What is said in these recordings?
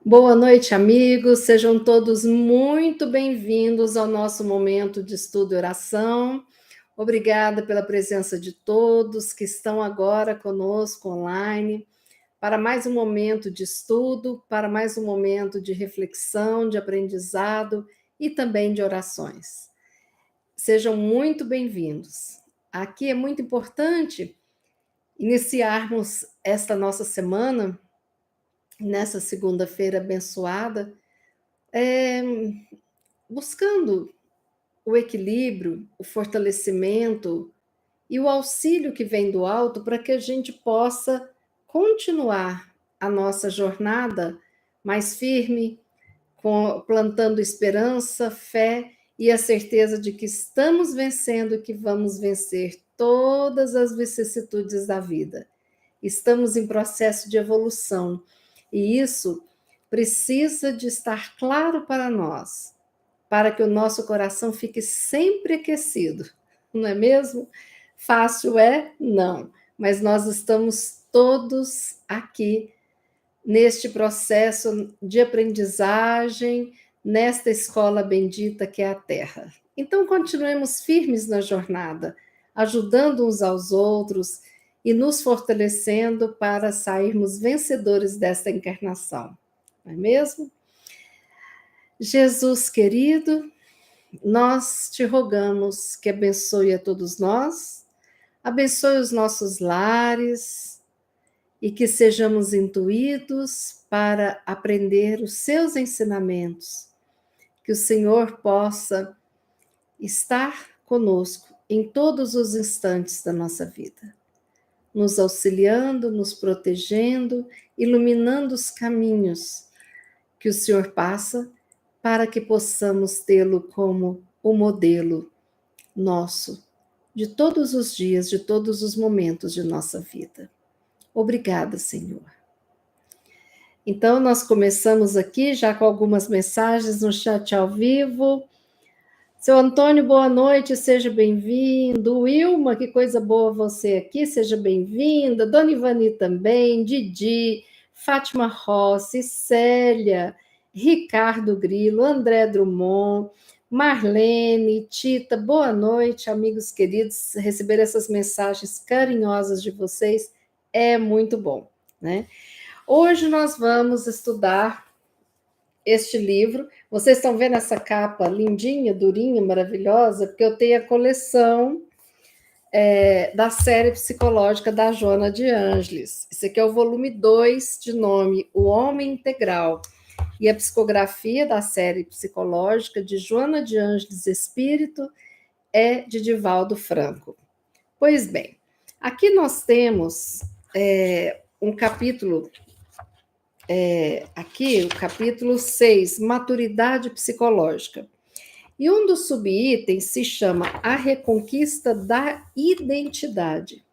Boa noite, amigos. Sejam todos muito bem-vindos ao nosso momento de estudo e oração. Obrigada pela presença de todos que estão agora conosco online para mais um momento de estudo, para mais um momento de reflexão, de aprendizado e também de orações. Sejam muito bem-vindos. Aqui é muito importante iniciarmos esta nossa semana, nessa segunda-feira abençoada, buscando o equilíbrio, o fortalecimento e o auxílio que vem do alto para que a gente possa continuar a nossa jornada mais firme, plantando esperança, fé e a certeza de que estamos vencendo e que vamos vencer todas as vicissitudes da vida. Estamos em processo de evolução e isso precisa de estar claro para nós, para que o nosso coração fique sempre aquecido, não é mesmo? Fácil é? Não, mas nós estamos todos aqui neste processo de aprendizagem, nesta escola bendita que é a Terra. Então, continuemos firmes na jornada, ajudando uns aos outros e nos fortalecendo para sairmos vencedores desta encarnação, não é mesmo? Jesus querido, nós te rogamos que abençoe a todos nós, abençoe os nossos lares e que sejamos intuídos para aprender os seus ensinamentos, que o Senhor possa estar conosco em todos os instantes da nossa vida, nos auxiliando, nos protegendo, iluminando os caminhos que o Senhor passa para que possamos tê-lo como o modelo nosso de todos os dias, de todos os momentos de nossa vida. Obrigada, Senhor. Então, nós começamos aqui já com algumas mensagens no chat ao vivo. Seu Antônio, boa noite, seja bem-vindo. Wilma, que coisa boa você aqui, seja bem-vinda. Dona Ivani também, Didi, Fátima Rossi, Célia, Ricardo Grilo, André Drummond, Marlene, Tita, boa noite, amigos queridos. Receber essas mensagens carinhosas de vocês é muito bom, né? Hoje nós vamos estudar este livro. Vocês estão vendo essa capa lindinha, durinha, maravilhosa? Porque eu tenho a coleção da série psicológica da Joana de Ângeles. Esse aqui é o volume 2, de nome O Homem Integral. E a psicografia da série psicológica de Joana de Ângeles Espírito é de Divaldo Franco. Pois bem, aqui nós temos um capítulo aqui, o capítulo 6, Maturidade Psicológica. E um dos subitens se chama A Reconquista da Identidade.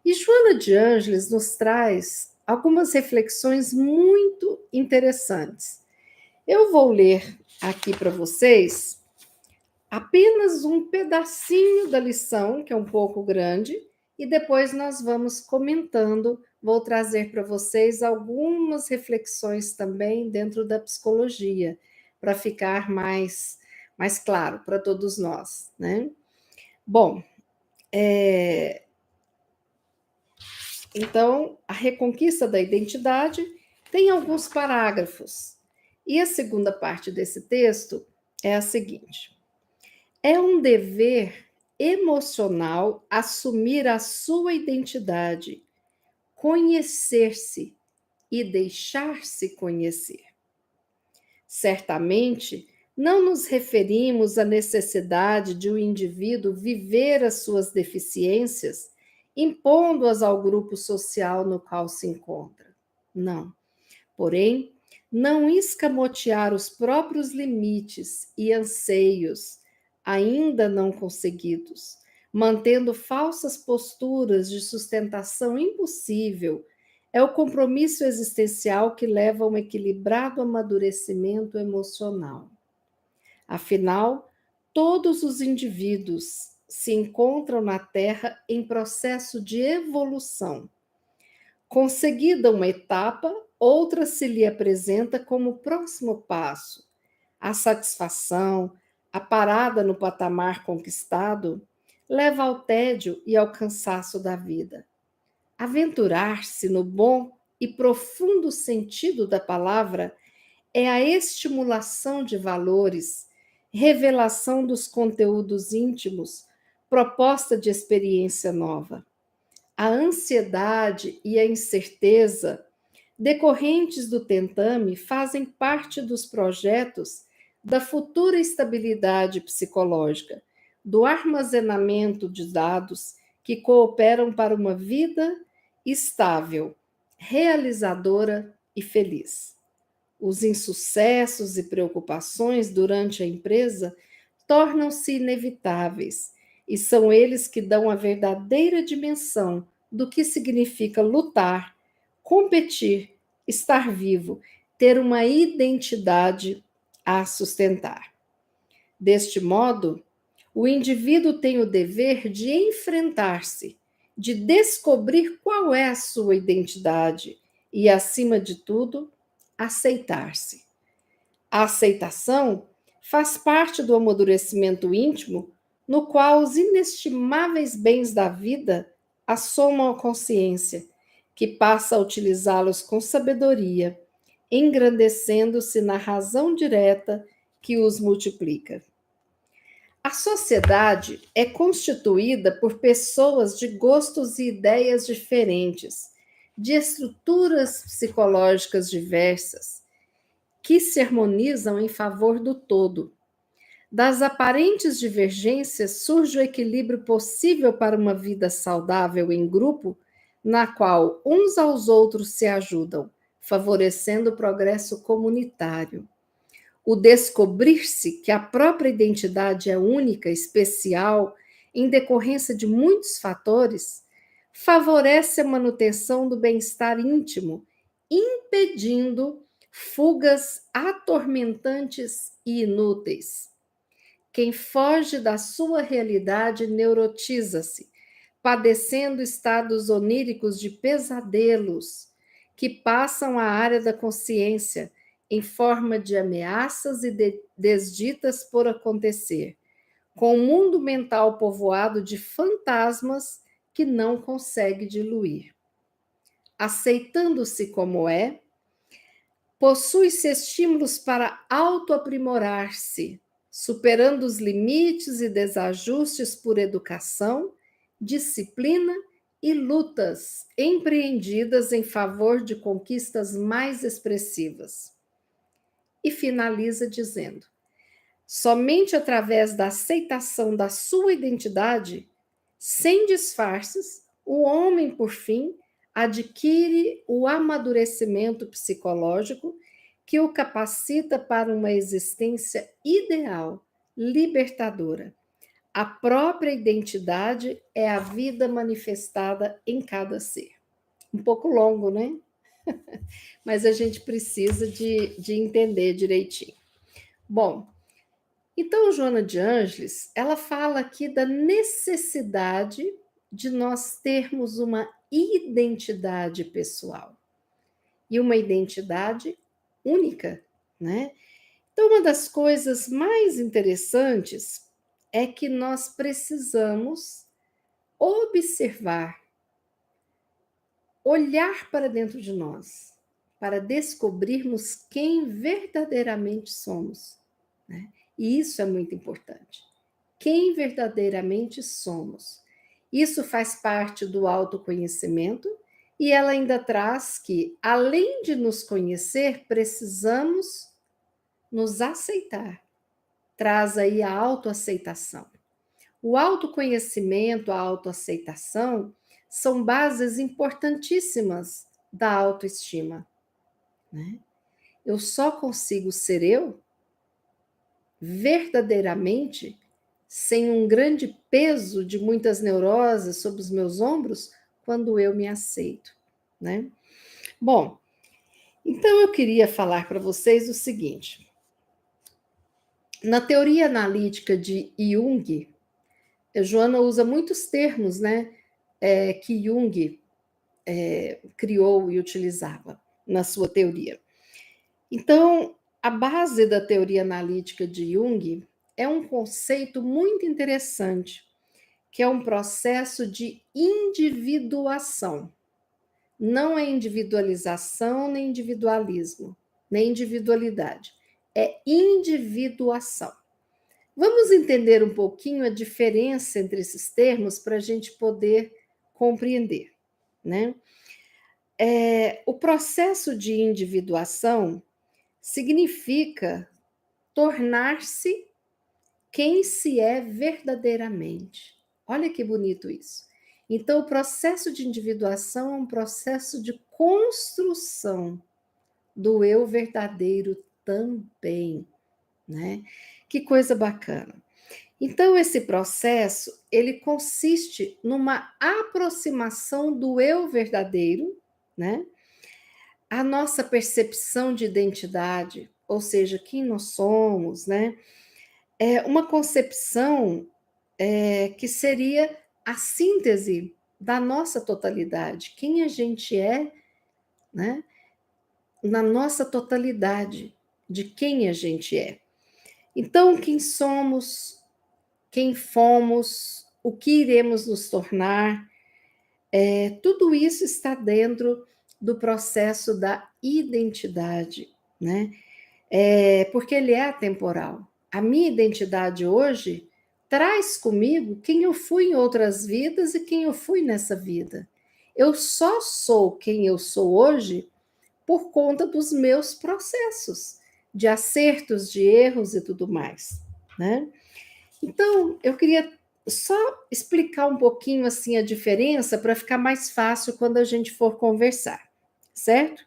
E Joana de Ângeles nos traz algumas reflexões muito interessantes. Eu vou ler aqui para vocês apenas um pedacinho da lição, que é um pouco grande, e depois nós vamos comentando. Vou trazer para vocês algumas reflexões também dentro da psicologia, para ficar mais claro para todos nós, né? Bom, então, a reconquista da identidade tem alguns parágrafos. E a segunda parte desse texto é a seguinte: é um dever emocional assumir a sua identidade, conhecer-se e deixar-se conhecer. Certamente, não nos referimos à necessidade de um indivíduo viver as suas deficiências, impondo-as ao grupo social no qual se encontra. Não. Porém, não escamotear os próprios limites e anseios ainda não conseguidos, mantendo falsas posturas de sustentação impossível, é o compromisso existencial que leva a um equilibrado amadurecimento emocional. Afinal, todos os indivíduos se encontram na Terra em processo de evolução. Conseguida uma etapa, outra se lhe apresenta como o próximo passo. A satisfação, a parada no patamar conquistado, leva ao tédio e ao cansaço da vida. Aventurar-se no bom e profundo sentido da palavra é a estimulação de valores, revelação dos conteúdos íntimos, proposta de experiência nova. A ansiedade e a incerteza decorrentes do tentame fazem parte dos projetos da futura estabilidade psicológica, do armazenamento de dados que cooperam para uma vida estável, realizadora e feliz. Os insucessos e preocupações durante a empresa tornam-se inevitáveis e são eles que dão a verdadeira dimensão do que significa lutar, competir, estar vivo, ter uma identidade a sustentar. Deste modo, o indivíduo tem o dever de enfrentar-se, de descobrir qual é a sua identidade e, acima de tudo, aceitar-se. A aceitação faz parte do amadurecimento íntimo, no qual os inestimáveis bens da vida assomam a consciência, que passa a utilizá-los com sabedoria, engrandecendo-se na razão direta que os multiplica. A sociedade é constituída por pessoas de gostos e ideias diferentes, de estruturas psicológicas diversas, que se harmonizam em favor do todo. Das aparentes divergências surge o equilíbrio possível para uma vida saudável em grupo, na qual uns aos outros se ajudam, favorecendo o progresso comunitário. O descobrir-se que a própria identidade é única, especial, em decorrência de muitos fatores, favorece a manutenção do bem-estar íntimo, impedindo fugas atormentantes e inúteis. Quem foge da sua realidade neurotiza-se, padecendo estados oníricos de pesadelos que passam à área da consciência em forma de ameaças e desditas por acontecer, com um mundo mental povoado de fantasmas que não consegue diluir. Aceitando-se como é, possui-se estímulos para autoaprimorar-se, superando os limites e desajustes por educação, disciplina e lutas empreendidas em favor de conquistas mais expressivas. E finaliza dizendo: somente através da aceitação da sua identidade, sem disfarces, o homem, por fim, adquire o amadurecimento psicológico que o capacita para uma existência ideal, libertadora. A própria identidade é a vida manifestada em cada ser. Um pouco longo, né? Mas a gente precisa de entender direitinho. Bom, então Joana de Ângeles, ela fala aqui da necessidade de nós termos uma identidade pessoal e uma identidade única, né? Então, uma das coisas mais interessantes é que nós precisamos observar, olhar para dentro de nós, para descobrirmos quem verdadeiramente somos, né? E isso é muito importante. Quem verdadeiramente somos. Isso faz parte do autoconhecimento e ela ainda traz que, além de nos conhecer, precisamos nos aceitar. Traz aí a autoaceitação. O autoconhecimento, a autoaceitação são bases importantíssimas da autoestima, né? Eu só consigo ser eu verdadeiramente sem um grande peso de muitas neuroses sobre os meus ombros quando eu me aceito, né? Bom, então eu queria falar para vocês o seguinte: na teoria analítica de Jung, a Joana usa muitos termos, né, que Jung criou e utilizava. na sua teoria. Então, a base da teoria analítica de Jung é um conceito muito interessante, que é um processo de individuação. Não é individualização, nem individualismo, nem individualidade. É individuação. Vamos entender um pouquinho a diferença entre esses termos para a gente poder compreender, né? O processo de individuação significa tornar-se quem se é verdadeiramente. Olha que bonito isso. Então, o processo de individuação é um processo de construção do eu verdadeiro também, né? Que coisa bacana. Então, esse processo, ele consiste numa aproximação do eu verdadeiro, né? A nossa percepção de identidade, ou seja, quem nós somos, né? É uma concepção que seria a síntese da nossa totalidade, quem a gente é, né? Na nossa totalidade, de quem a gente é. Então, quem somos, quem fomos, o que iremos nos tornar, tudo isso está dentro do processo da identidade, né? Porque ele é atemporal. A minha identidade hoje traz comigo quem eu fui em outras vidas e quem eu fui nessa vida. Eu só sou quem eu sou hoje por conta dos meus processos de acertos, de erros e tudo mais, né? Então, eu queria só explicar um pouquinho assim a diferença para ficar mais fácil quando a gente for conversar, certo?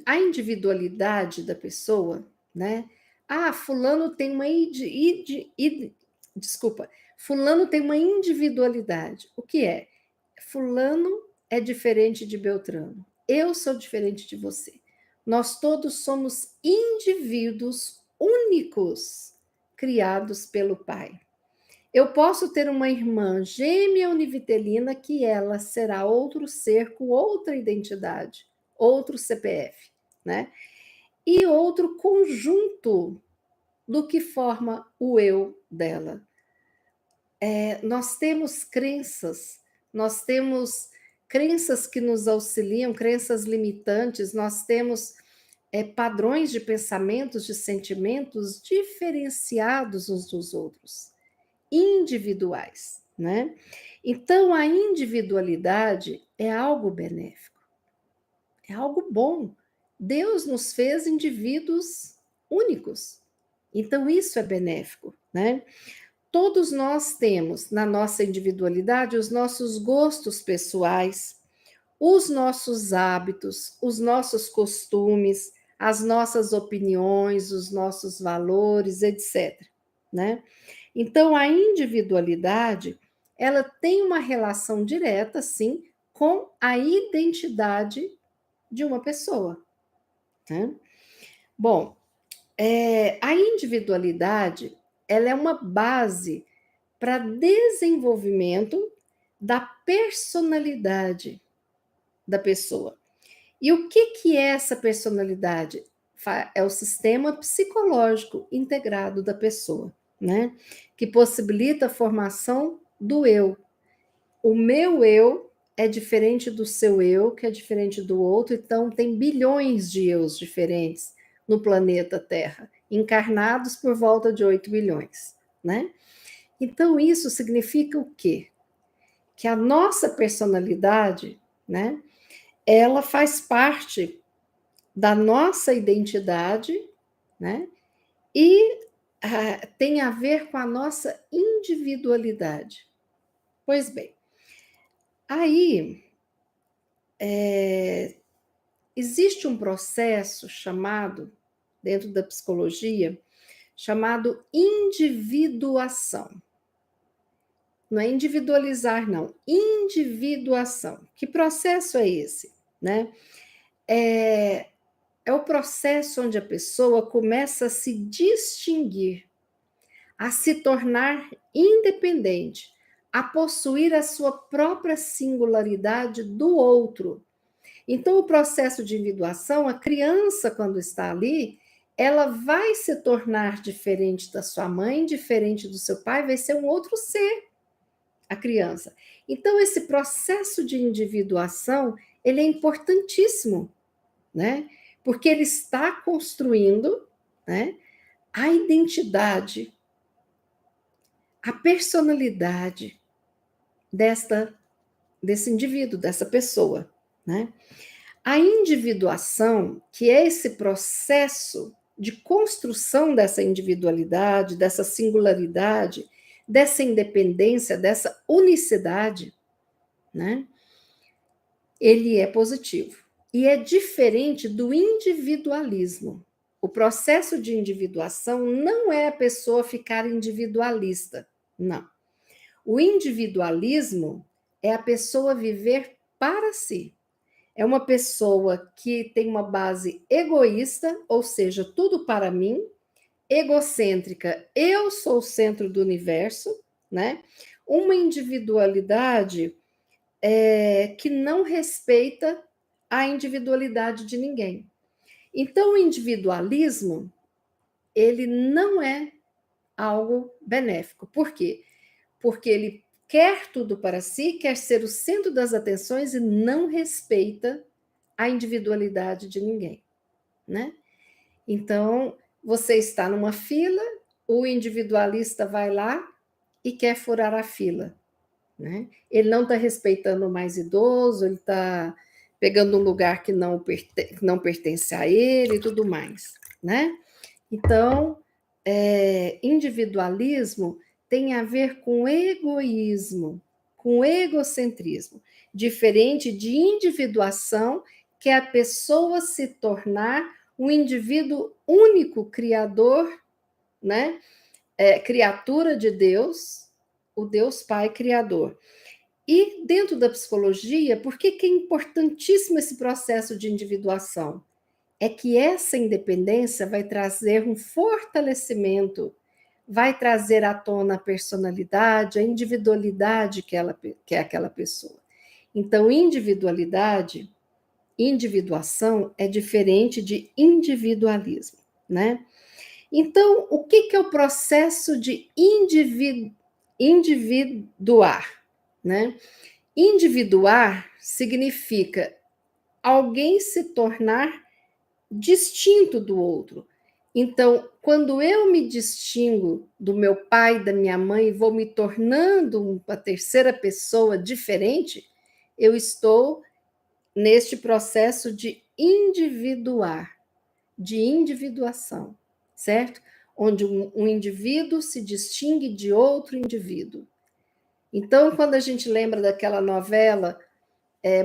A individualidade da pessoa, né? Fulano tem uma desculpa, fulano tem uma individualidade. O que é? Fulano é diferente de Beltrano. Eu sou diferente de você. Nós todos somos indivíduos únicos, criados pelo Pai. Eu posso ter uma irmã gêmea univitelina que ela será outro ser com outra identidade, outro CPF, né? E outro conjunto do que forma o eu dela. Nós temos crenças que nos auxiliam, crenças limitantes, nós temos padrões de pensamentos, de sentimentos diferenciados uns dos outros, individuais, né? Então, a individualidade é algo benéfico, é algo bom. Deus nos fez indivíduos únicos, então isso é benéfico, né? Todos nós temos na nossa individualidade os nossos gostos pessoais, os nossos hábitos, os nossos costumes, as nossas opiniões, os nossos valores, etc, né? Então a individualidade, ela tem uma relação direta, sim, com a identidade de uma pessoa, né? Bom, a individualidade, ela é uma base para desenvolvimento da personalidade da pessoa. E o que é essa personalidade? É o sistema psicológico integrado da pessoa, né? Que possibilita a formação do eu. O meu eu é diferente do seu eu, que é diferente do outro, então tem bilhões de eus diferentes no planeta Terra, encarnados por volta de 8 bilhões, né? Então isso significa o quê? Que a nossa personalidade, né, ela faz parte da nossa identidade, né, e tem a ver com a nossa individualidade. Pois bem, aí existe um processo chamado, dentro da psicologia, chamado individuação. Não é individualizar, não. Individuação. Que processo é esse? Né? É o processo onde a pessoa começa a se distinguir, a se tornar independente, a possuir a sua própria singularidade do outro. Então, o processo de individuação, a criança, quando está ali, ela vai se tornar diferente da sua mãe, diferente do seu pai, vai ser um outro ser, a criança. Então, esse processo de individuação, ele é importantíssimo, né? Porque ele está construindo, né, a identidade, a personalidade desse indivíduo, dessa pessoa, né? A individuação, que é esse processo de construção dessa individualidade, dessa singularidade, dessa independência, dessa unicidade, né? Ele é positivo. E é diferente do individualismo. O processo de individuação não é a pessoa ficar individualista, não. O individualismo é a pessoa viver para si. É uma pessoa que tem uma base egoísta, ou seja, tudo para mim, egocêntrica, eu sou o centro do universo, né? Uma individualidade que não respeita a individualidade de ninguém. Então, o individualismo, ele não é algo benéfico. Por quê? Porque ele quer tudo para si, quer ser o centro das atenções e não respeita a individualidade de ninguém, né? Então, você está numa fila, o individualista vai lá e quer furar a fila, né? Ele não está respeitando o mais idoso, ele está pegando um lugar que não pertence a ele e tudo mais, né? Então, individualismo tem a ver com egoísmo, com egocentrismo, diferente de individuação, que é a pessoa se tornar um indivíduo único, criador, né? Criatura de Deus, o Deus Pai Criador. E dentro da psicologia, por que é importantíssimo esse processo de individuação? É que essa independência vai trazer um fortalecimento, vai trazer à tona a personalidade, a individualidade que é aquela pessoa. Então, individuação é diferente de individualismo, né? Então, o que é o processo de individuar, né? Individuar significa alguém se tornar distinto do outro. Então, quando eu me distingo do meu pai, da minha mãe, e vou me tornando uma terceira pessoa diferente, eu estou neste processo de individuar, de individuação, certo? Onde um indivíduo se distingue de outro indivíduo. Então, quando a gente lembra daquela novela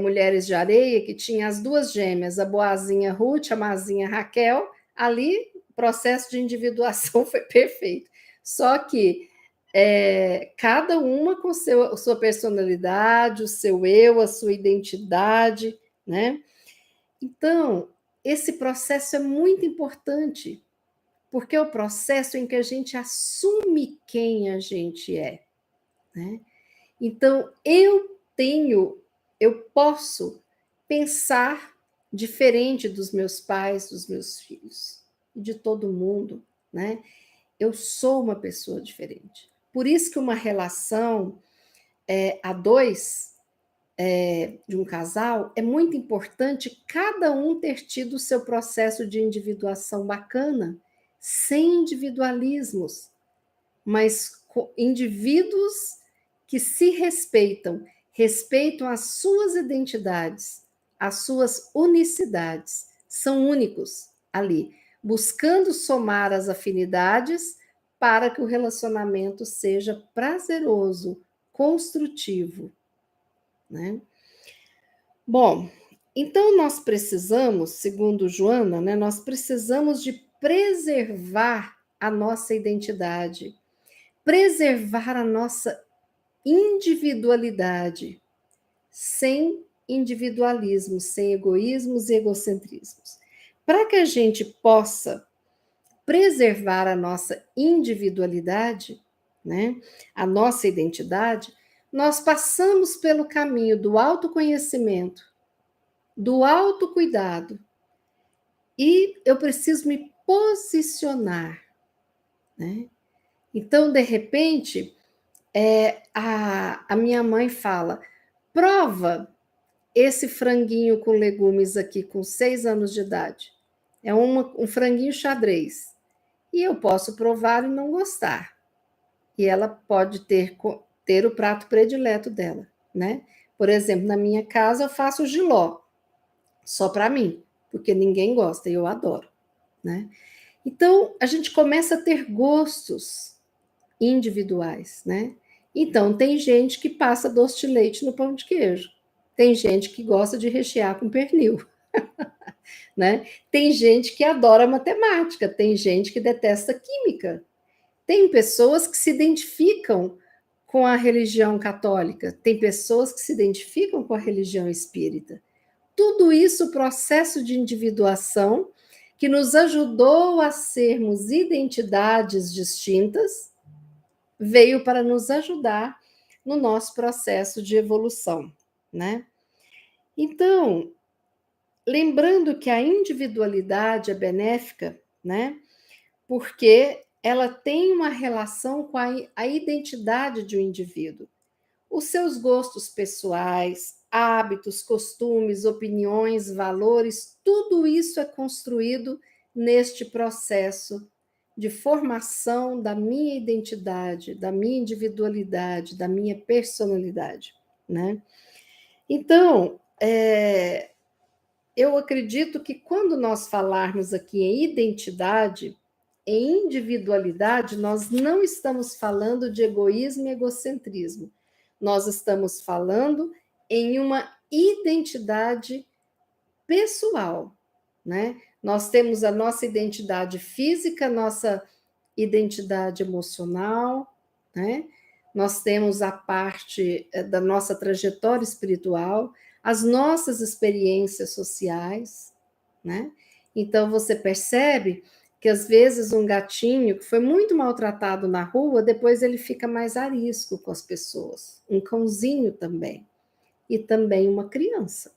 Mulheres de Areia, que tinha as duas gêmeas, a boazinha Ruth, a mazinha Raquel, ali o processo de individuação foi perfeito. Só que cada uma com sua personalidade, o seu eu, a sua identidade, né? Então, esse processo é muito importante, porque é o processo em que a gente assume quem a gente é, né? Então, eu posso pensar diferente dos meus pais, dos meus filhos, de todo mundo, né? Eu sou uma pessoa diferente. Por isso que uma relação a dois, de um casal, é muito importante cada um ter tido o seu processo de individuação bacana, sem individualismos, mas indivíduos que se respeitam, respeitam as suas identidades, as suas unicidades, são únicos ali, buscando somar as afinidades para que o relacionamento seja prazeroso, construtivo, né? Bom, então nós precisamos, segundo Joana, né, nós precisamos de preservar a nossa identidade, preservar a nossa individualidade, sem individualismo, sem egoísmos e egocentrismos. Para que a gente possa preservar a nossa individualidade, né, a nossa identidade, nós passamos pelo caminho do autoconhecimento, do autocuidado, e eu preciso me posicionar, né? Então, de repente, a minha mãe fala: prova esse franguinho com legumes aqui com 6 anos de idade. É um franguinho xadrez. E eu posso provar e não gostar. E ela pode ter o prato predileto dela, né? Por exemplo, na minha casa eu faço jiló, só para mim, porque ninguém gosta e eu adoro, né? Então, a gente começa a ter gostos individuais, né? Então, tem gente que passa doce de leite no pão de queijo. Tem gente que gosta de rechear com pernil, né? Tem gente que adora matemática, tem gente que detesta química. Tem pessoas que se identificam com a religião católica, tem pessoas que se identificam com a religião espírita. Tudo isso, processo de individuação que nos ajudou a sermos identidades distintas, veio para nos ajudar no nosso processo de evolução, né? Então, lembrando que a individualidade é benéfica, né? Porque ela tem uma relação com a identidade de um indivíduo. Os seus gostos pessoais, hábitos, costumes, opiniões, valores, tudo isso é construído neste processo de formação da minha identidade, da minha individualidade, da minha personalidade, né? Então, eu acredito que quando nós falarmos aqui em identidade, em individualidade, nós não estamos falando de egoísmo e egocentrismo. Nós estamos falando em uma identidade pessoal, né? Nós temos a nossa identidade física, nossa identidade emocional, né? Nós temos a parte da nossa trajetória espiritual, as nossas experiências sociais, né? Então você percebe que às vezes um gatinho que foi muito maltratado na rua, depois ele fica mais arisco com as pessoas. Um cãozinho também. E também uma criança,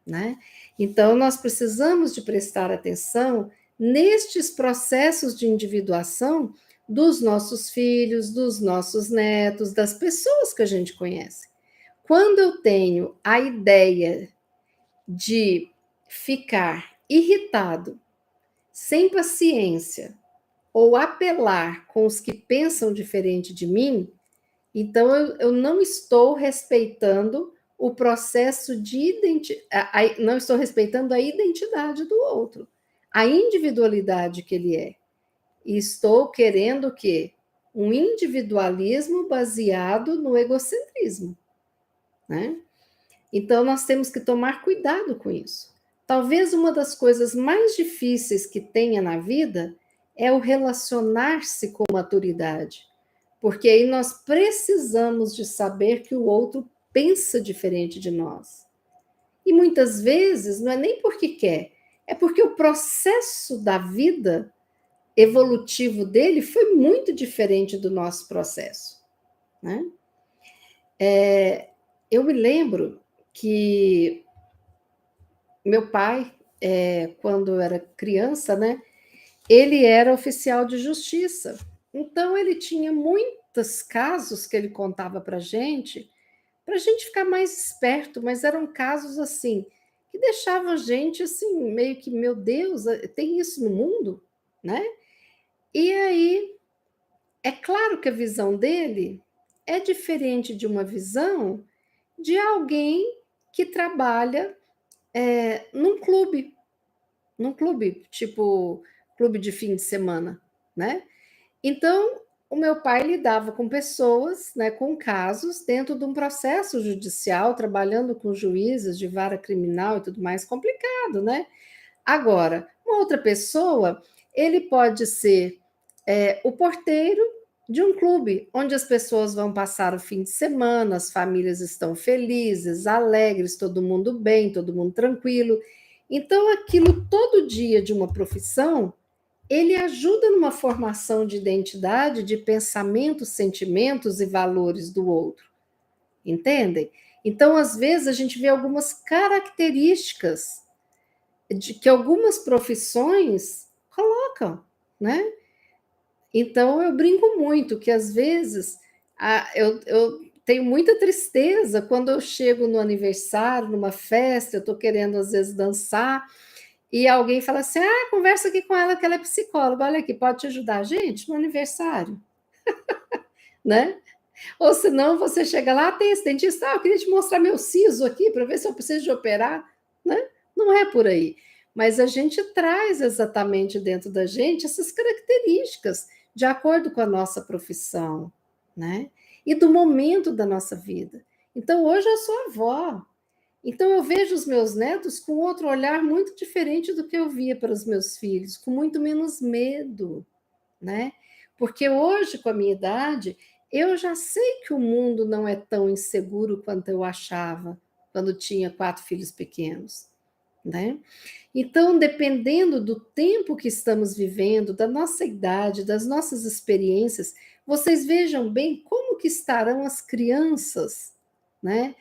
né? Então nós precisamos de prestar atenção nestes processos de individuação dos nossos filhos, dos nossos netos, das pessoas que a gente conhece. Quando eu tenho a ideia de ficar irritado, sem paciência, ou apelar com os que pensam diferente de mim, então eu não estou respeitando o processo de identidade, não estou respeitando a identidade do outro, a individualidade que ele é. E estou querendo o quê? Um individualismo baseado no egocentrismo, né? Então, nós temos que tomar cuidado com isso. Talvez uma das coisas mais difíceis que tenha na vida é o relacionar-se com maturidade, porque aí nós precisamos de saber que o outro pensa diferente de nós. E muitas vezes não é nem porque quer, é porque o processo da vida evolutivo dele foi muito diferente do nosso processo, né? Eu me lembro que meu pai, quando eu era criança, né, ele era oficial de justiça. Então, ele tinha muitos casos que ele contava para a gente ficar mais esperto, mas eram casos assim, que deixavam a gente assim, meio que, meu Deus, tem isso no mundo, né? E aí, é claro que a visão dele é diferente de uma visão de alguém que trabalha num clube, tipo clube de fim de semana, né? Então, o meu pai lidava com pessoas, né, com casos dentro de um processo judicial, trabalhando com juízes de vara criminal e tudo mais complicado, né? Agora, uma outra pessoa, ele pode ser o porteiro de um clube, onde as pessoas vão passar o fim de semana, as famílias estão felizes, alegres, todo mundo bem, todo mundo tranquilo. Então, aquilo todo dia de uma profissão, ele ajuda numa formação de identidade, de pensamentos, sentimentos e valores do outro, entendem? Então, às vezes, a gente vê algumas características de que algumas profissões colocam, né? Então, eu brinco muito que, às vezes, eu tenho muita tristeza quando eu chego no aniversário, numa festa, eu estou querendo, às vezes, dançar, e alguém fala assim, conversa aqui com ela que ela é psicóloga, olha aqui, pode te ajudar. Gente, no aniversário, né? Ou senão você chega lá, tem esse dentista, eu queria te mostrar meu siso aqui para ver se eu preciso de operar, né? Não é por aí. Mas a gente traz exatamente dentro da gente essas características de acordo com a nossa profissão, né? E do momento da nossa vida. Então, hoje eu sou avó. Então, eu vejo os meus netos com outro olhar muito diferente do que eu via para os meus filhos, com muito menos medo, né? Porque hoje, com a minha idade, eu já sei que o mundo não é tão inseguro quanto eu achava quando tinha 4 filhos pequenos, né? Então, dependendo do tempo que estamos vivendo, da nossa idade, das nossas experiências, vocês vejam bem como que estarão as crianças, né?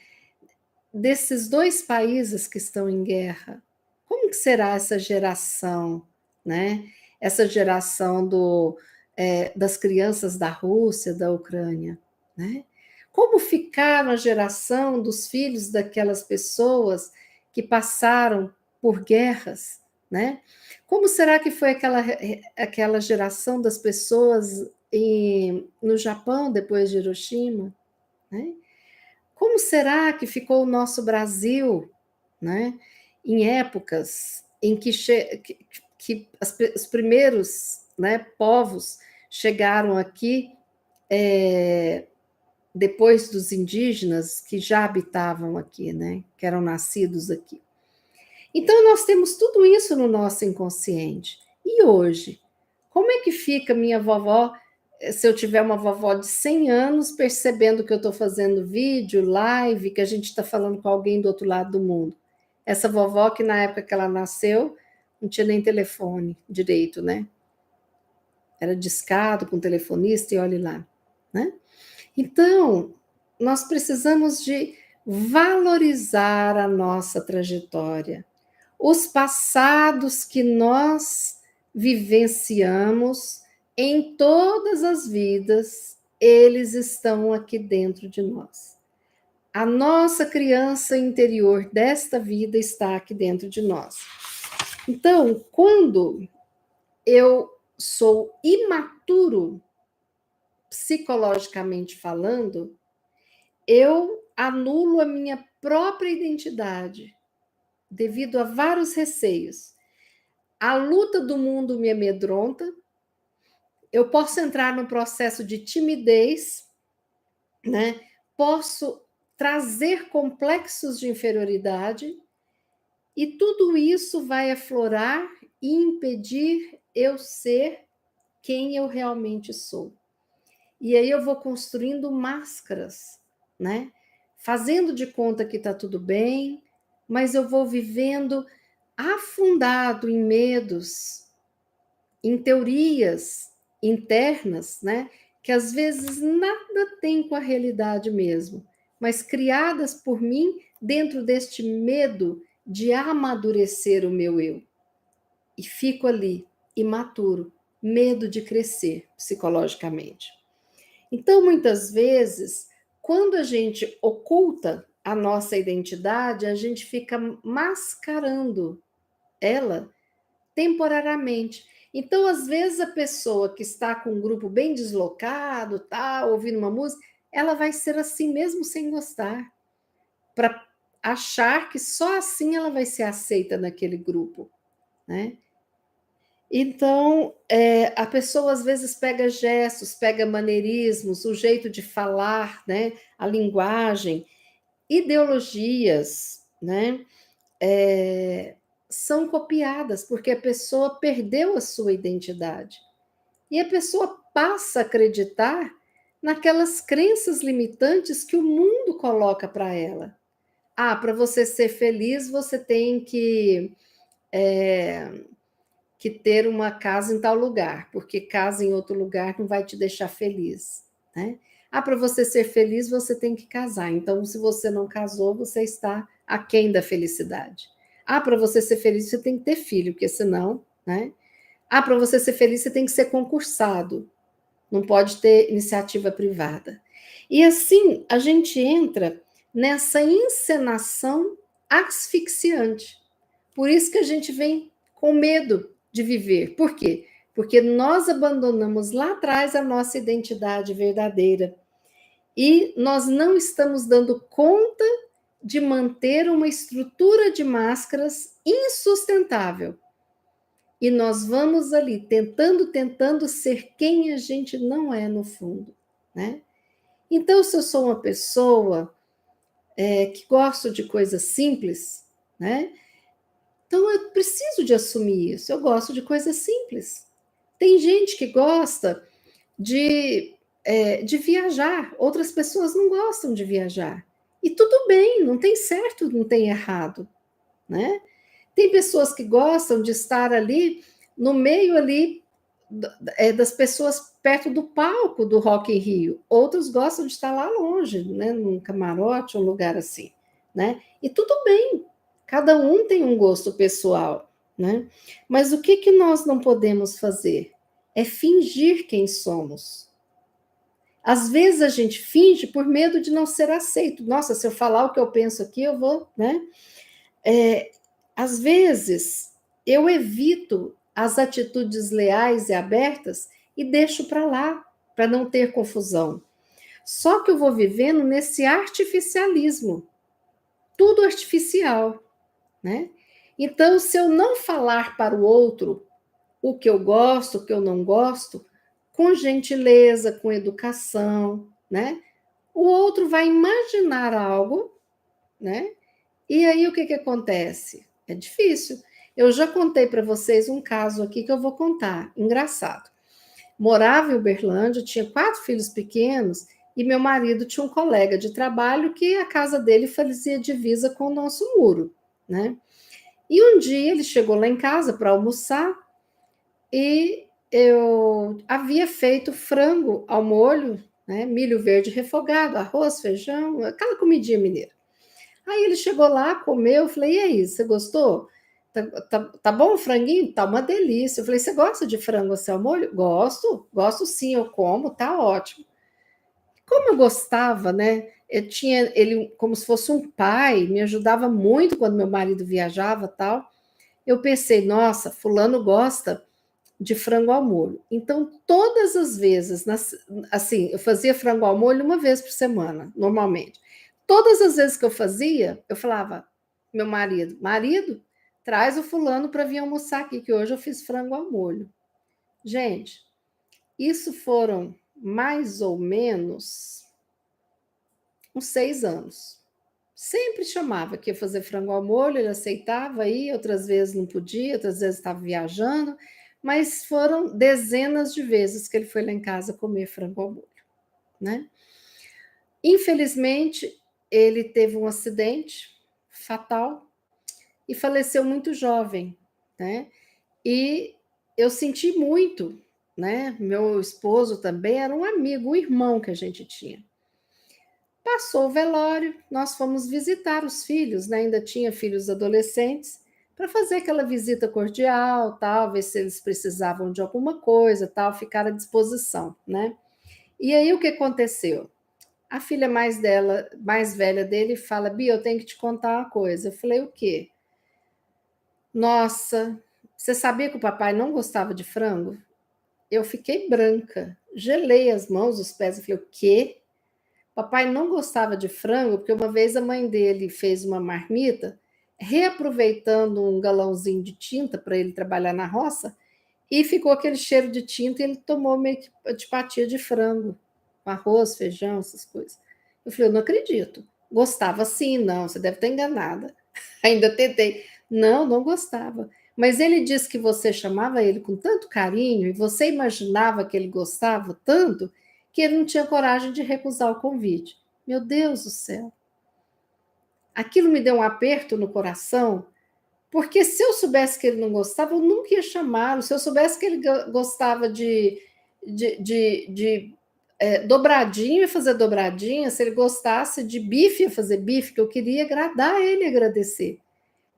Desses 2 países que estão em guerra. Como que será essa geração, né? Essa geração das crianças da Rússia, da Ucrânia, né? Como ficaram a geração dos filhos daquelas pessoas que passaram por guerras, né? Como será que foi aquela geração das pessoas no Japão depois de Hiroshima, né? Como será que ficou o nosso Brasil, né? Em épocas em que os primeiros, né, povos chegaram aqui depois dos indígenas que já habitavam aqui, né? Que eram nascidos aqui. Então, nós temos tudo isso no nosso inconsciente. E hoje? Como é que fica minha vovó, se eu tiver uma vovó de 100 anos, percebendo que eu estou fazendo vídeo, live, que a gente está falando com alguém do outro lado do mundo? Essa vovó que na época que ela nasceu, não tinha nem telefone direito, né? Era discado com telefonista e olhe lá, né? Então, nós precisamos de valorizar a nossa trajetória, os passados que nós vivenciamos em todas as vidas, eles estão aqui dentro de nós. A nossa criança interior desta vida está aqui dentro de nós. Então, quando eu sou imaturo, psicologicamente falando, eu anulo a minha própria identidade devido a vários receios. A luta do mundo me amedronta, eu posso entrar num processo de timidez, né? Posso trazer complexos de inferioridade, e tudo isso vai aflorar e impedir eu ser quem eu realmente sou. E aí eu vou construindo máscaras, né? Fazendo de conta que está tudo bem, mas eu vou vivendo afundado em medos, em teorias internas, né? Que às vezes nada tem com a realidade mesmo, mas criadas por mim dentro deste medo de amadurecer o meu eu. E fico ali, imaturo, medo de crescer psicologicamente. Então, muitas vezes, quando a gente oculta a nossa identidade, a gente fica mascarando ela temporariamente. Então, às vezes, a pessoa que está com um grupo bem deslocado, tá, ouvindo uma música, ela vai ser assim mesmo sem gostar, para achar que só assim ela vai ser aceita naquele grupo, né? Então, a pessoa às vezes pega gestos, pega maneirismos, o jeito de falar, né? A linguagem, ideologias, né? São copiadas, porque a pessoa perdeu a sua identidade. E a pessoa passa a acreditar naquelas crenças limitantes que o mundo coloca para ela. Para você ser feliz, você tem que ter uma casa em tal lugar, porque casa em outro lugar não vai te deixar feliz, né? Ah, para você ser feliz, você tem que casar. Então, se você não casou, você está aquém da felicidade. Ah, para você ser feliz, você tem que ter filho, porque senão, né? Ah, para você ser feliz, você tem que ser concursado. Não pode ter iniciativa privada. E assim, a gente entra nessa encenação asfixiante. Por isso que a gente vem com medo de viver. Por quê? Porque nós abandonamos lá atrás a nossa identidade verdadeira. E nós não estamos dando conta de manter uma estrutura de máscaras insustentável. E nós vamos ali tentando ser quem a gente não é no fundo, né? Então, se eu sou uma pessoa que gosto de coisas simples, né? Então eu preciso de assumir isso. Eu gosto de coisas simples. Tem gente que gosta de viajar, outras pessoas não gostam de viajar. E tudo bem, não tem certo, não tem errado, né? Tem pessoas que gostam de estar ali no meio ali das pessoas perto do palco do Rock in Rio. Outros gostam de estar lá longe, né, num camarote, um lugar assim, né? E tudo bem. Cada um tem um gosto pessoal, né? Mas o que que nós não podemos fazer? É fingir quem somos. Às vezes a gente finge por medo de não ser aceito. Nossa, se eu falar o que eu penso aqui, eu vou, né? Às vezes eu evito as atitudes leais e abertas e deixo para lá, para não ter confusão. Só que eu vou vivendo nesse artificialismo, tudo artificial, né? Então, se eu não falar para o outro o que eu gosto, o que eu não gosto, com gentileza, com educação, né? O outro vai imaginar algo, né? E aí o que que acontece? É difícil. Eu já contei para vocês um caso aqui que eu vou contar, engraçado. Morava em Uberlândia, tinha 4 filhos pequenos e meu marido tinha um colega de trabalho que a casa dele fazia divisa com o nosso muro, né? E um dia ele chegou lá em casa para almoçar e eu havia feito frango ao molho, né? Milho verde refogado, arroz, feijão, aquela comidinha mineira. Aí ele chegou lá, comeu, eu falei, e aí, você gostou? Tá bom o franguinho? Tá uma delícia. Eu falei, você gosta de frango assim ao molho? Gosto, gosto sim, eu como, tá ótimo. Como eu gostava, né? Eu tinha ele como se fosse um pai, me ajudava muito quando meu marido viajava tal. Eu pensei, nossa, fulano gosta de frango ao molho. Então, todas as vezes, assim, eu fazia frango ao molho uma vez por semana, normalmente. Todas as vezes que eu fazia, eu falava, meu marido, traz o fulano para vir almoçar aqui, que hoje eu fiz frango ao molho. Gente, isso foram mais ou menos uns 6 anos. Sempre chamava que ia fazer frango ao molho, ele aceitava aí, outras vezes não podia, outras vezes estava viajando, mas foram dezenas de vezes que ele foi lá em casa comer frango ao molho, né? Infelizmente, ele teve um acidente fatal e faleceu muito jovem, né? E eu senti muito, né? Meu esposo também era um amigo, um irmão que a gente tinha. Passou o velório, nós fomos visitar os filhos, né? Ainda tinha filhos adolescentes, para fazer aquela visita cordial, tal, ver se eles precisavam de alguma coisa, tal, ficar à disposição, né? E aí o que aconteceu? A filha mais velha dele fala: Bia, eu tenho que te contar uma coisa. Eu falei: o quê? Nossa, você sabia que o papai não gostava de frango? Eu fiquei branca, gelei as mãos, os pés, e falei: o quê? Papai não gostava de frango, porque uma vez a mãe dele fez uma marmita, reaproveitando um galãozinho de tinta para ele trabalhar na roça, e ficou aquele cheiro de tinta e ele tomou meio que de fatia de frango, com arroz, feijão, essas coisas. Eu falei, eu não acredito. Gostava sim, não, você deve estar enganada. Ainda tentei. Não, não gostava. Mas ele disse que você chamava ele com tanto carinho e você imaginava que ele gostava tanto que ele não tinha coragem de recusar o convite. Meu Deus do céu. Aquilo me deu um aperto no coração, porque se eu soubesse que ele não gostava, eu nunca ia chamá-lo. Se eu soubesse que ele gostava de dobradinho, ia fazer dobradinha, se ele gostasse de bife, ia fazer bife, que eu queria agradar ele e agradecer.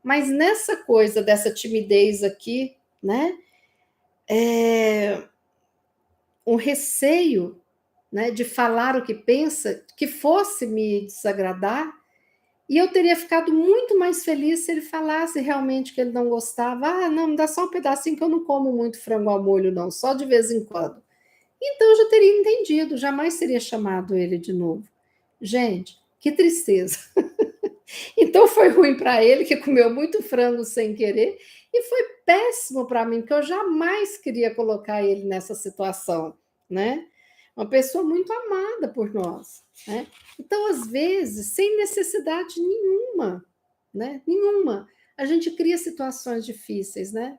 Mas nessa coisa dessa timidez aqui, né? Um receio, né, de falar o que pensa, que fosse me desagradar, e eu teria ficado muito mais feliz se ele falasse realmente que ele não gostava. Ah, não, me dá só um pedacinho que eu não como muito frango ao molho, não, só de vez em quando. Então eu já teria entendido, jamais teria chamado ele de novo. Gente, que tristeza. Então foi ruim para ele, que comeu muito frango sem querer, e foi péssimo para mim, porque eu jamais queria colocar ele nessa situação, né? Uma pessoa muito amada por nós, né? Então, às vezes, sem necessidade nenhuma, né? Nenhuma, a gente cria situações difíceis, né?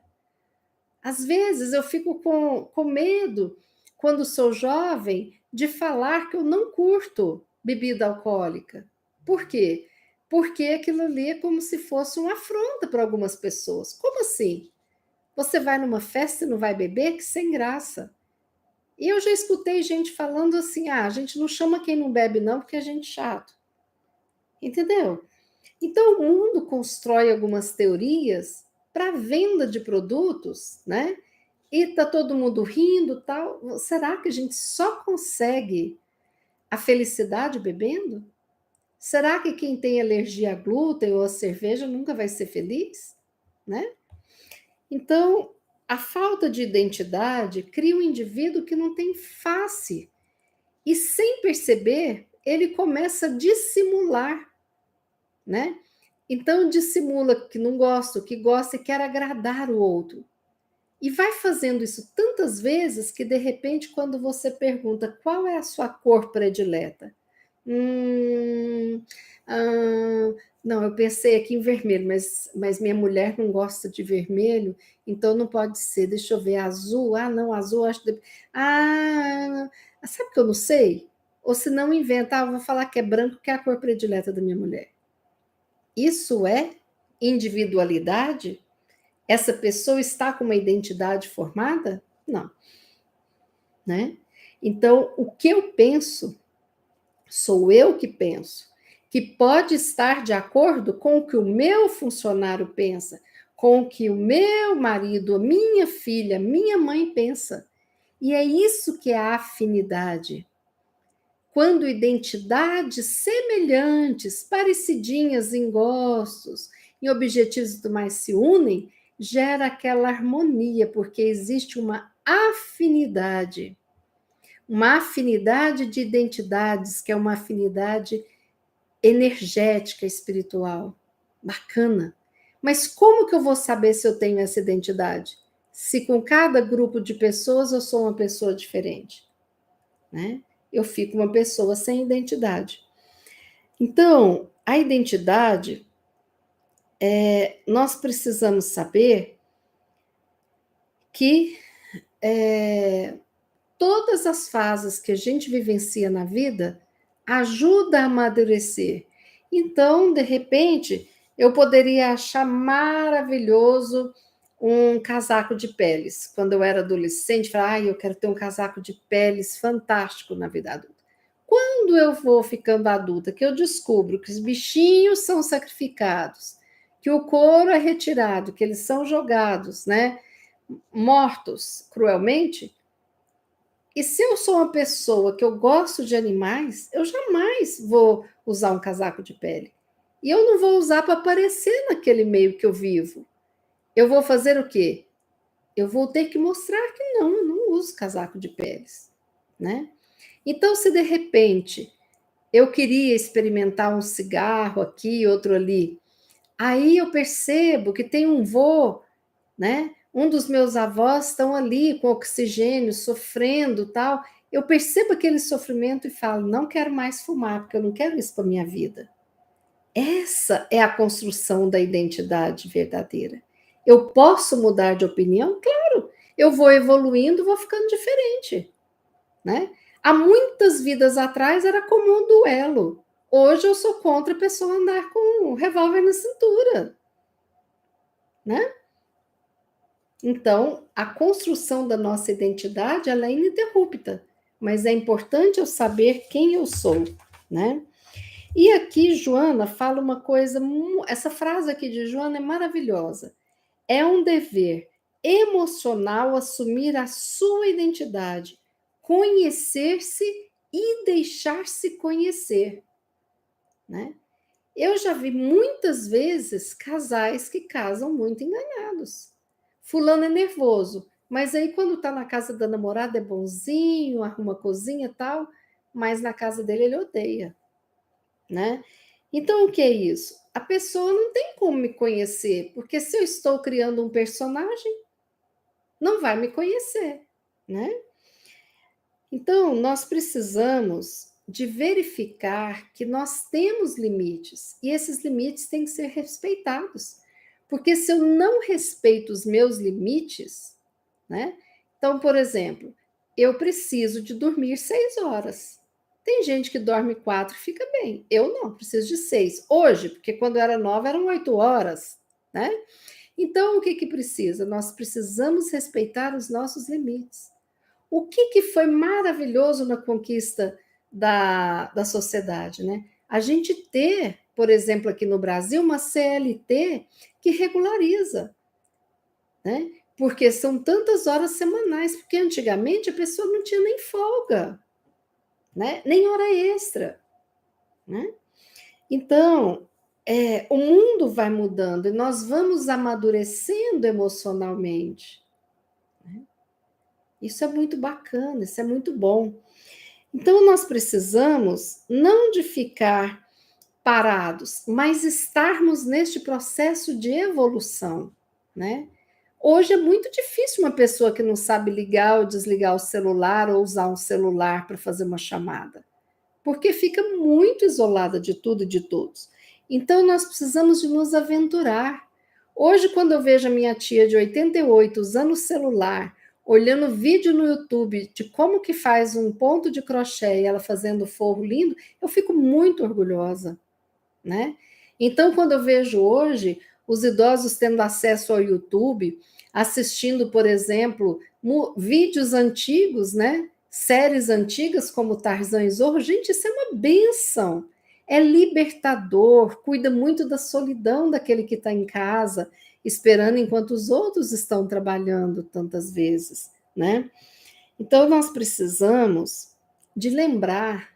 Às vezes eu fico com medo, quando sou jovem, de falar que eu não curto bebida alcoólica. Por quê? Porque aquilo ali é como se fosse uma afronta para algumas pessoas. Como assim? Você vai numa festa e não vai beber? Que sem graça. E eu já escutei gente falando assim: ah, a gente não chama quem não bebe, não, porque a gente é chato. Entendeu? Então, o mundo constrói algumas teorias para venda de produtos, né? E tá todo mundo rindo, tal. Será que a gente só consegue a felicidade bebendo? Será que quem tem alergia a glúten ou a cerveja nunca vai ser feliz, né? Então, a falta de identidade cria um indivíduo que não tem face e, sem perceber, ele começa a dissimular, né? Então, dissimula que não gosta, que gosta e quer agradar o outro. E vai fazendo isso tantas vezes que, de repente, quando você pergunta qual é a sua cor predileta, ah, não, eu pensei aqui em vermelho, mas minha mulher não gosta de vermelho, então não pode ser. Deixa eu ver, azul. Ah, não, azul acho que. Ah, sabe que eu não sei? Ou se não inventar, eu vou falar que é branco, que é a cor predileta da minha mulher. Isso é individualidade? Essa pessoa está com uma identidade formada? Não, né? Então, o que eu penso, sou eu que penso, que pode estar de acordo com o que o meu funcionário pensa, com o que o meu marido, a minha filha, minha mãe pensa. E é isso que é a afinidade. Quando identidades semelhantes, parecidinhas em gostos, em objetivos do mais se unem, gera aquela harmonia, porque existe uma afinidade de identidades, que é uma afinidade energética, espiritual. Bacana. Mas como que eu vou saber se eu tenho essa identidade? Se com cada grupo de pessoas eu sou uma pessoa diferente, né? Eu fico uma pessoa sem identidade. Então, a identidade, nós precisamos saber que todas as fases que a gente vivencia na vida ajuda a amadurecer. Então, de repente, eu poderia achar maravilhoso um casaco de peles. Quando eu era adolescente, falava, eu quero ter um casaco de peles fantástico na vida adulta. Quando eu vou ficando adulta, que eu descubro que os bichinhos são sacrificados, que o couro é retirado, que eles são jogados, né, mortos cruelmente, e se eu sou uma pessoa que eu gosto de animais, eu jamais vou usar um casaco de pele. E eu não vou usar para aparecer naquele meio que eu vivo. Eu vou fazer o quê? Eu vou ter que mostrar que não, eu não uso casaco de peles, né? Então, se de repente eu queria experimentar um cigarro aqui, outro ali, aí eu percebo que tem um vô, né? Um dos meus avós estão ali com oxigênio, sofrendo, tal. Eu percebo aquele sofrimento e falo, não quero mais fumar, porque eu não quero isso para minha vida. Essa é a construção da identidade verdadeira. Eu posso mudar de opinião? Claro. Eu vou evoluindo, vou ficando diferente, né? Há muitas vidas atrás era comum um duelo. Hoje eu sou contra a pessoa andar com um revólver na cintura, né? Então, a construção da nossa identidade ela é ininterrupta, mas é importante eu saber quem eu sou, né? E aqui Joana fala uma coisa, essa frase aqui de Joana é maravilhosa. É um dever emocional assumir a sua identidade, conhecer-se e deixar-se conhecer, né? Eu já vi muitas vezes casais que casam muito enganados. Fulano é nervoso, mas aí quando tá na casa da namorada é bonzinho, arruma a cozinha e tal, mas na casa dele ele odeia, né? Então o que é isso? A pessoa não tem como me conhecer, porque se eu estou criando um personagem, não vai me conhecer, né? Então, nós precisamos de verificar que nós temos limites e esses limites têm que ser respeitados. Porque se eu não respeito os meus limites, né? Então, por exemplo, eu preciso de dormir 6 horas. Tem gente que dorme 4 e fica bem. Eu não, preciso de 6. Hoje, porque quando eu era nova eram 8 horas, né? Então, o que que precisa? Nós precisamos respeitar os nossos limites. O que, que foi maravilhoso na conquista da sociedade, né? A gente ter, por exemplo, aqui no Brasil, uma CLT que regulariza, né? Porque são tantas horas semanais, porque antigamente a pessoa não tinha nem folga, né? Nem hora extra, né? Então, o mundo vai mudando e nós vamos amadurecendo emocionalmente. Isso é muito bacana, isso é muito bom. Então, nós precisamos não de ficar parados, mas estarmos neste processo de evolução, né? Hoje é muito difícil uma pessoa que não sabe ligar ou desligar o celular ou usar um celular para fazer uma chamada, porque fica muito isolada de tudo e de todos. Então, nós precisamos de nos aventurar. Hoje, quando eu vejo a minha tia de 88 usando o celular, olhando vídeo no YouTube de como que faz um ponto de crochê e ela fazendo forro lindo, eu fico muito orgulhosa, né? Então, quando eu vejo hoje os idosos tendo acesso ao YouTube, assistindo, por exemplo, vídeos antigos, né? Séries antigas como Tarzan e Zorro, gente, isso é uma benção. É libertador, cuida muito da solidão daquele que está em casa, esperando enquanto os outros estão trabalhando tantas vezes, né? Então, nós precisamos de lembrar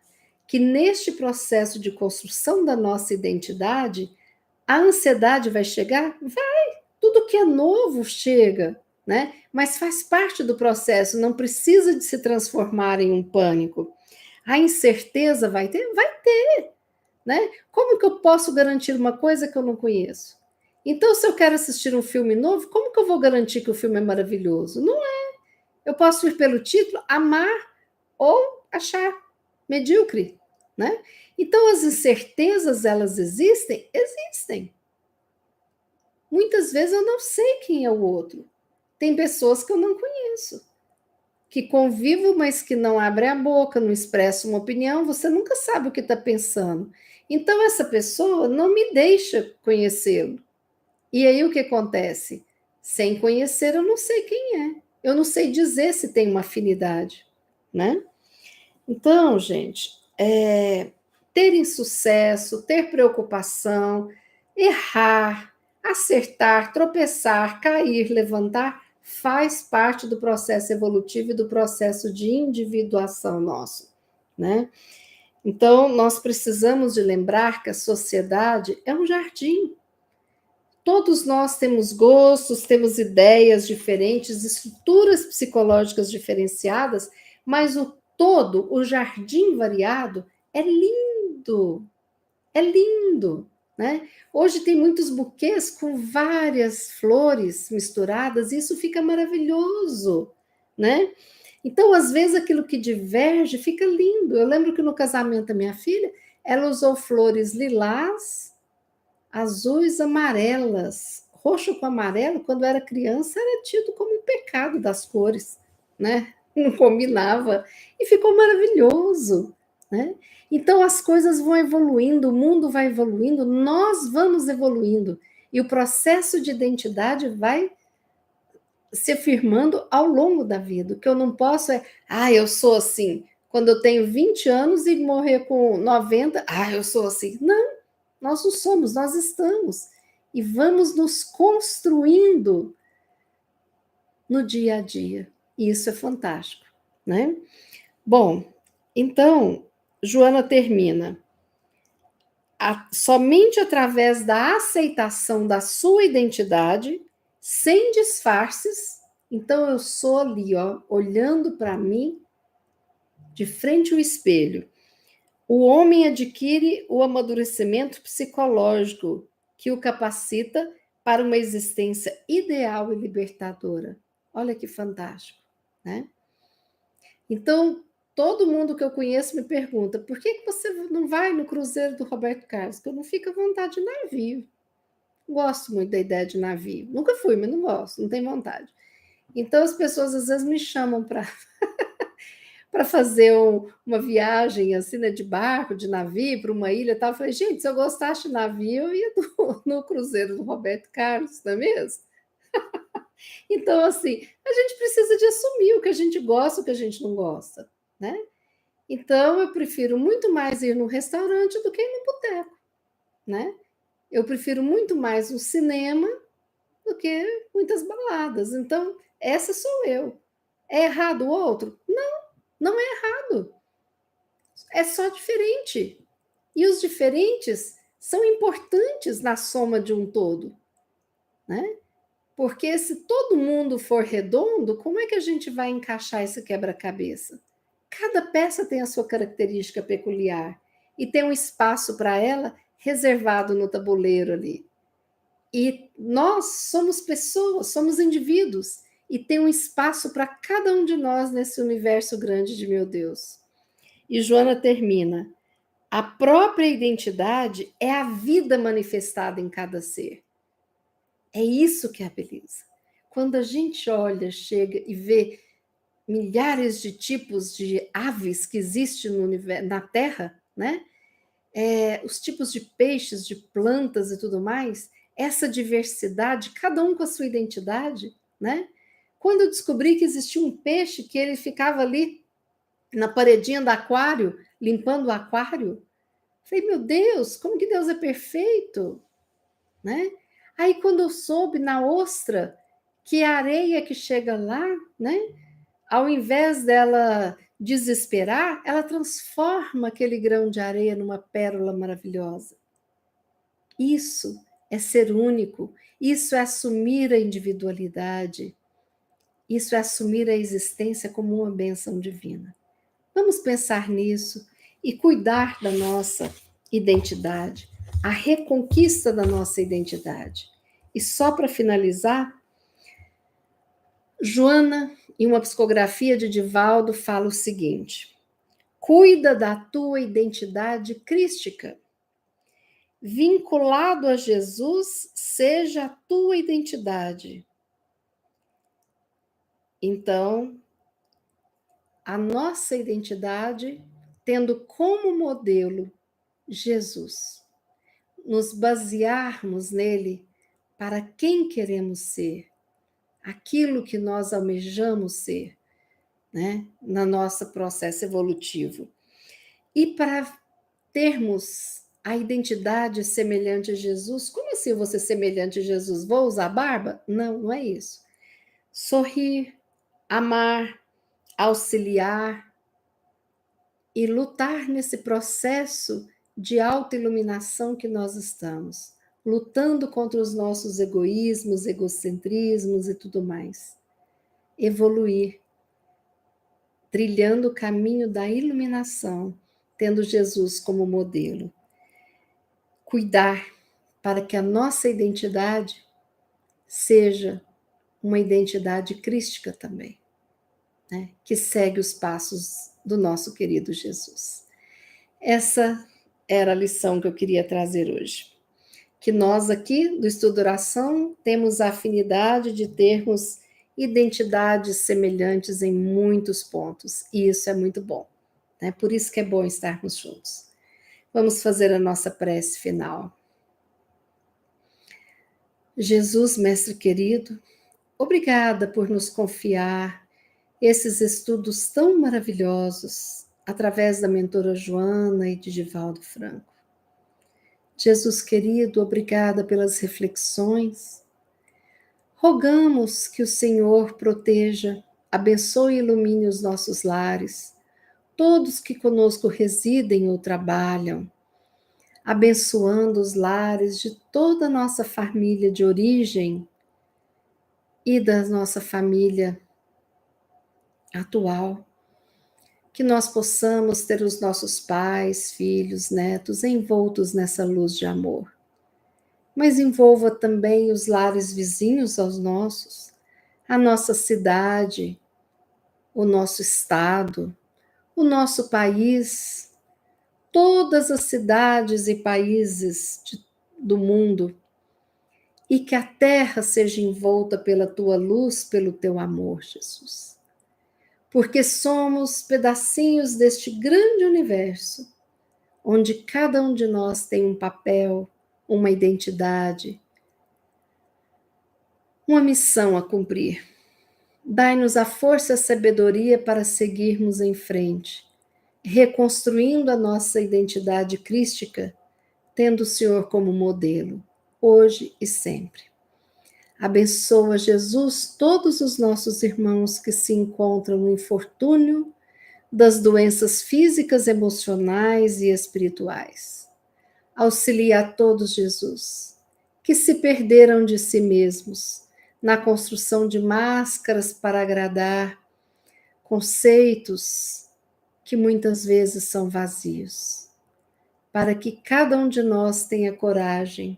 que neste processo de construção da nossa identidade, a ansiedade vai chegar? Vai! Tudo que é novo chega, né? Mas faz parte do processo, não precisa de se transformar em um pânico. A incerteza vai ter? Vai ter, né? Como que eu posso garantir uma coisa que eu não conheço? Então, se eu quero assistir um filme novo, como que eu vou garantir que o filme é maravilhoso? Não é. Eu posso ir pelo título, amar ou achar medíocre, né? Então, as incertezas, elas existem? Existem. Muitas vezes eu não sei quem é o outro. Tem pessoas que eu não conheço, que convivo, mas que não abre a boca, não expressa uma opinião, você nunca sabe o que está pensando. Então, essa pessoa não me deixa conhecê-lo. E aí o que acontece? Sem conhecer, eu não sei quem é. Eu não sei dizer se tem uma afinidade, né? Então, gente, ter insucesso, ter preocupação, errar, acertar, tropeçar, cair, levantar, faz parte do processo evolutivo e do processo de individuação nosso, né? Então, nós precisamos de lembrar que a sociedade é um jardim. Todos nós temos gostos, temos ideias diferentes, estruturas psicológicas diferenciadas, mas o todo, o jardim variado, é lindo, é lindo, né? Hoje tem muitos buquês com várias flores misturadas, e isso fica maravilhoso, né? Então, às vezes, aquilo que diverge fica lindo. Eu lembro que no casamento da minha filha, ela usou flores lilás, azuis, amarelas. Roxo com amarelo, quando era criança, era tido como um pecado das cores, né? Não combinava. E ficou maravilhoso, né? Então as coisas vão evoluindo, o mundo vai evoluindo, nós vamos evoluindo. E o processo de identidade vai se afirmando ao longo da vida. O que eu não posso é, eu sou assim. quando eu tenho 20 anos e morrer com 90, eu sou assim. Não, nós não somos, nós estamos. E vamos nos construindo no dia a dia. E isso é fantástico, né? Bom, então, Joana termina. Somente através da aceitação da sua identidade, sem disfarces, então eu sou ali, ó, olhando para mim, de frente ao espelho. O homem adquire o amadurecimento psicológico que o capacita para uma existência ideal e libertadora. Olha que fantástico, né? Então, todo mundo que eu conheço me pergunta: por que você não vai no cruzeiro do Roberto Carlos? Porque eu não fico à vontade de navio. Gosto muito da ideia de navio. Nunca fui, mas não gosto, não tenho vontade. Então, as pessoas às vezes me chamam para fazer uma viagem assim, né, de barco, de navio, para uma ilha e tal. Eu falei, gente, se eu gostasse de navio, eu ia no cruzeiro do Roberto Carlos, não é mesmo? Então, assim, a gente precisa de assumir o que a gente gosta, o que a gente não gosta, né? Então, eu prefiro muito mais ir no restaurante do que ir no boteco, né? Eu prefiro muito mais o cinema do que muitas baladas. Então, essa sou eu. É errado o outro? Não, não é errado. É só diferente. E os diferentes são importantes na soma de um todo, né? Porque se todo mundo for redondo, como é que a gente vai encaixar esse quebra-cabeça? Cada peça tem a sua característica peculiar e tem um espaço para ela reservado no tabuleiro ali. E nós somos pessoas, somos indivíduos e tem um espaço para cada um de nós nesse universo grande de meu Deus. E Joana termina: a própria identidade é a vida manifestada em cada ser. É isso que é a beleza. Quando a gente olha, chega e vê milhares de tipos de aves que existem no universo, na Terra, né? Os tipos de peixes, de plantas e tudo mais, essa diversidade, cada um com a sua identidade, né? Quando eu descobri que existia um peixe que ele ficava ali na paredinha do aquário, limpando o aquário, falei, meu Deus, como que Deus é perfeito, né? Aí quando eu soube na ostra que a areia que chega lá, né? Ao invés dela desesperar, ela transforma aquele grão de areia numa pérola maravilhosa. Isso é ser único, isso é assumir a individualidade, isso é assumir a existência como uma bênção divina. Vamos pensar nisso e cuidar da nossa identidade, a reconquista da nossa identidade. E só para finalizar, Joana, em uma psicografia de Divaldo, fala o seguinte: cuida da tua identidade crística. Vinculado a Jesus, seja a tua identidade. Então, a nossa identidade, tendo como modelo Jesus, nos basearmos nele para quem queremos ser, aquilo que nós almejamos ser, né, no nosso processo evolutivo. E para termos a identidade semelhante a Jesus, como assim eu vou ser semelhante a Jesus? Vou usar barba? Não, não é isso. Sorrir, amar, auxiliar e lutar nesse processo de autoiluminação que nós estamos, lutando contra os nossos egoísmos, egocentrismos e tudo mais. Evoluir, trilhando o caminho da iluminação, tendo Jesus como modelo. Cuidar para que a nossa identidade seja uma identidade crística também, né? Que segue os passos do nosso querido Jesus. Essa era a lição que eu queria trazer hoje. Que nós aqui do Estudo Oração temos a afinidade de termos identidades semelhantes em muitos pontos, e isso é muito bom, né? Por isso que é bom estarmos juntos. Vamos fazer a nossa prece final. Jesus, Mestre querido, obrigada por nos confiar esses estudos tão maravilhosos através da mentora Joana e de Divaldo Franco. Jesus querido, obrigada pelas reflexões. Rogamos que o Senhor proteja, abençoe e ilumine os nossos lares, todos que conosco residem ou trabalham, abençoando os lares de toda a nossa família de origem e da nossa família atual. Que nós possamos ter os nossos pais, filhos, netos envoltos nessa luz de amor. Mas envolva também os lares vizinhos aos nossos, a nossa cidade, o nosso estado, o nosso país, todas as cidades e países do mundo, e que a terra seja envolta pela tua luz, pelo teu amor, Jesus. Porque somos pedacinhos deste grande universo, onde cada um de nós tem um papel, uma identidade, uma missão a cumprir. Dai-nos a força e a sabedoria para seguirmos em frente, reconstruindo a nossa identidade crística, tendo o Senhor como modelo, hoje e sempre. Abençoa, Jesus, todos os nossos irmãos que se encontram no infortúnio das doenças físicas, emocionais e espirituais. Auxilia a todos, Jesus, que se perderam de si mesmos na construção de máscaras para agradar, conceitos que muitas vezes são vazios, para que cada um de nós tenha coragem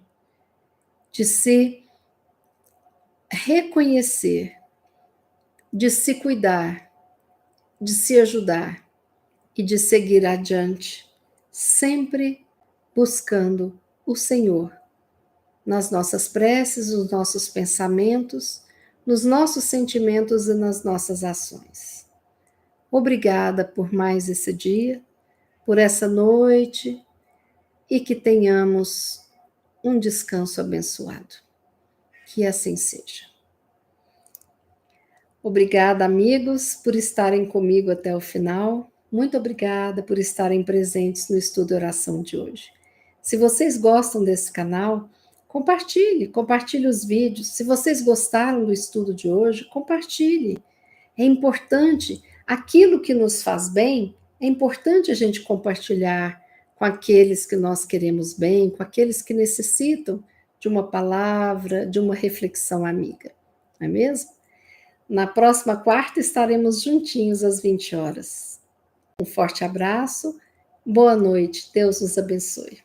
de se reconhecer, de se cuidar, de se ajudar e de seguir adiante, sempre buscando o Senhor nas nossas preces, nos nossos pensamentos, nos nossos sentimentos e nas nossas ações. Obrigada por mais esse dia, por essa noite e que tenhamos um descanso abençoado. Que assim seja. Obrigada, amigos, por estarem comigo até o final. Muito obrigada por estarem presentes no estudo de oração de hoje. Se vocês gostam desse canal, compartilhe os vídeos. Se vocês gostaram do estudo de hoje, compartilhe. É importante, aquilo que nos faz bem, é importante a gente compartilhar com aqueles que nós queremos bem, com aqueles que necessitam de uma palavra, de uma reflexão amiga. Não é mesmo? Na próxima quarta estaremos juntinhos às 20 horas. Um forte abraço, boa noite, Deus nos abençoe.